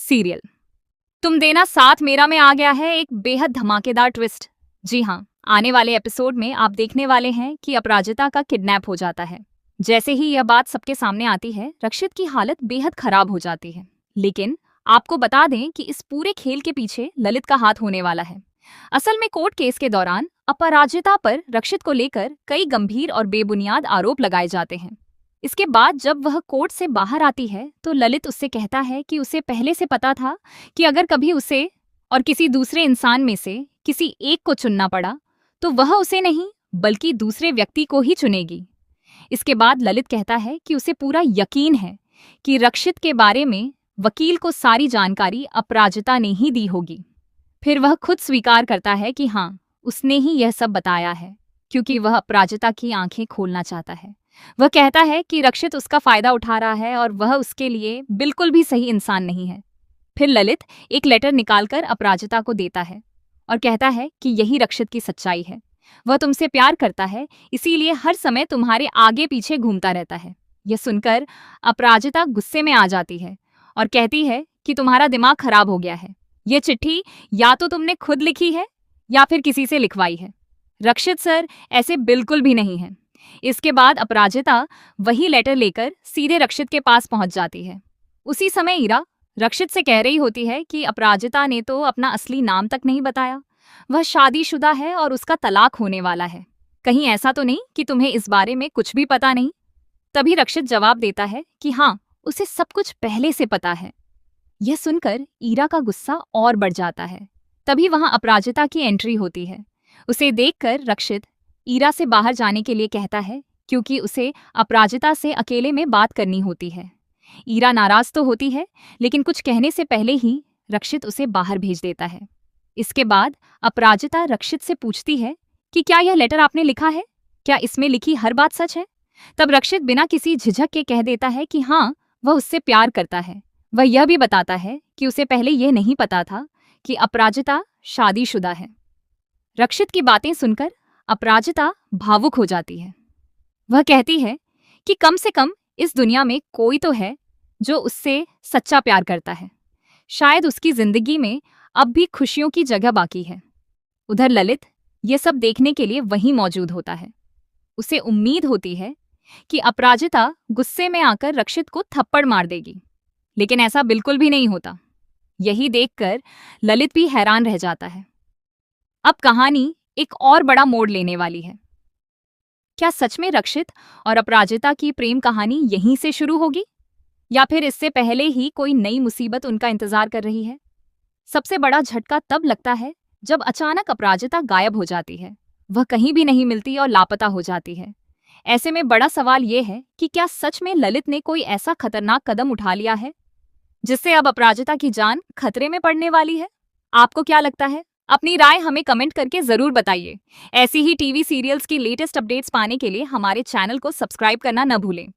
Serial तुम देना साथ मेरा में आ गया है एक बेहद धमाकेदार ट्विस्ट। जी हाँ, आने वाले एपिसोड में आप देखने वाले हैं कि अपराजिता का किडनैप हो जाता है। जैसे ही यह बात सबके सामने आती है, रक्षित की हालत बेहद खराब हो जाती है। लेकिन आपको बता दें कि इस पूरे खेल के पीछे ललित का हाथ होने वाला है। असल में कोर्ट केस के दौरान अपराजिता पर रक्षित को लेकर कई गंभीर और बेबुनियाद आरोप लगाए जाते हैं। इसके बाद जब वह कोर्ट से बाहर आती है तो ललित उससे कहता है कि उसे पहले से पता था कि अगर कभी उसे और किसी दूसरे इंसान में से किसी एक को चुनना पड़ा तो वह उसे नहीं बल्कि दूसरे व्यक्ति को ही चुनेगी। इसके बाद ललित कहता है कि उसे पूरा यकीन है कि रक्षित के बारे में वकील को सारी जानकारी अपराजिता ने ही दी होगी। फिर वह खुद स्वीकार करता है कि हाँ, उसने ही यह सब बताया है क्योंकि वह अपराजिता की आंखें खोलना चाहता है। वह कहता है कि रक्षित उसका फायदा उठा रहा है और वह उसके लिए बिल्कुल भी सही इंसान नहीं है। फिर ललित एक लेटर निकालकर अपराजिता को देता है और कहता है कि यही रक्षित की सच्चाई है। वह तुमसे प्यार करता है, इसीलिए हर समय तुम्हारे आगे पीछे घूमता रहता है। यह सुनकर अपराजिता गुस्से में आ जाती है और कहती है कि तुम्हारा दिमाग खराब हो गया है। ये चिट्ठी या तो तुमने खुद लिखी है या फिर किसी से लिखवाई है। रक्षित सर ऐसे बिल्कुल भी नहीं है। इसके बाद अपराजिता वही लेटर लेकर सीधे रक्षित के पास पहुंच जाती है। उसी समय ईरा रक्षित से कह रही होती है कि अपराजिता ने तो अपना असली नाम तक नहीं बताया। वह शादीशुदा है और उसका तलाक होने वाला है। कहीं ऐसा तो नहीं कि तुम्हें इस बारे में कुछ भी पता नहीं? तभी रक्षित जवाब देता है कि हाँ, उसे सब कुछ पहले से पता है। यह सुनकर ईरा का गुस्सा और बढ़ जाता है। तभी वहां अपराजिता की एंट्री होती है। उसे देखकर रक्षित ईरा से बाहर जाने के लिए कहता है क्योंकि उसे अपराजिता से अकेले में बात करनी होती है। ईरा नाराज तो होती है लेकिन कुछ कहने से पहले ही रक्षित उसे बाहर भेज देता है। इसके बाद अपराजिता रक्षित से पूछती है कि क्या यह लेटर आपने लिखा है? क्या इसमें लिखी हर बात सच है? तब रक्षित बिना किसी झिझक के कह देता है कि हाँ, वह उससे प्यार करता है। वह यह भी बताता है कि उसे पहले यह नहीं पता था कि अपराजिता शादीशुदा है। रक्षित की बातें सुनकर अपराजिता भावुक हो जाती है। वह कहती है कि कम से कम इस दुनिया में कोई तो है जो उससे सच्चा प्यार करता है। शायद उसकी जिंदगी में अब भी खुशियों की जगह बाकी है। उधर ललित ये सब देखने के लिए वहीं मौजूद होता है। उसे उम्मीद होती है कि अपराजिता गुस्से में आकर रक्षित को थप्पड़ मार देगी, लेकिन ऐसा बिल्कुल भी नहीं होता। यही देखकर ललित भी हैरान रह जाता है। अब कहानी एक और बड़ा मोड़ लेने वाली है। क्या सच में रक्षित और अपराजिता की प्रेम कहानी यहीं से शुरू होगी या फिर इससे पहले ही कोई नई मुसीबत उनका इंतजार कर रही है? सबसे बड़ा झटका तब लगता है जब अचानक अपराजिता गायब हो जाती है। वह कहीं भी नहीं मिलती और लापता हो जाती है। ऐसे में बड़ा सवाल यह है कि क्या सच में ललित ने कोई ऐसा खतरनाक कदम उठा लिया है जिससे अब अपराजिता की जान खतरे में पड़ने वाली है? आपको क्या लगता है? अपनी राय हमें कमेंट करके जरूर बताइए। ऐसी ही टीवी सीरियल्स की लेटेस्ट अपडेट्स पाने के लिए हमारे चैनल को सब्सक्राइब करना न भूलें।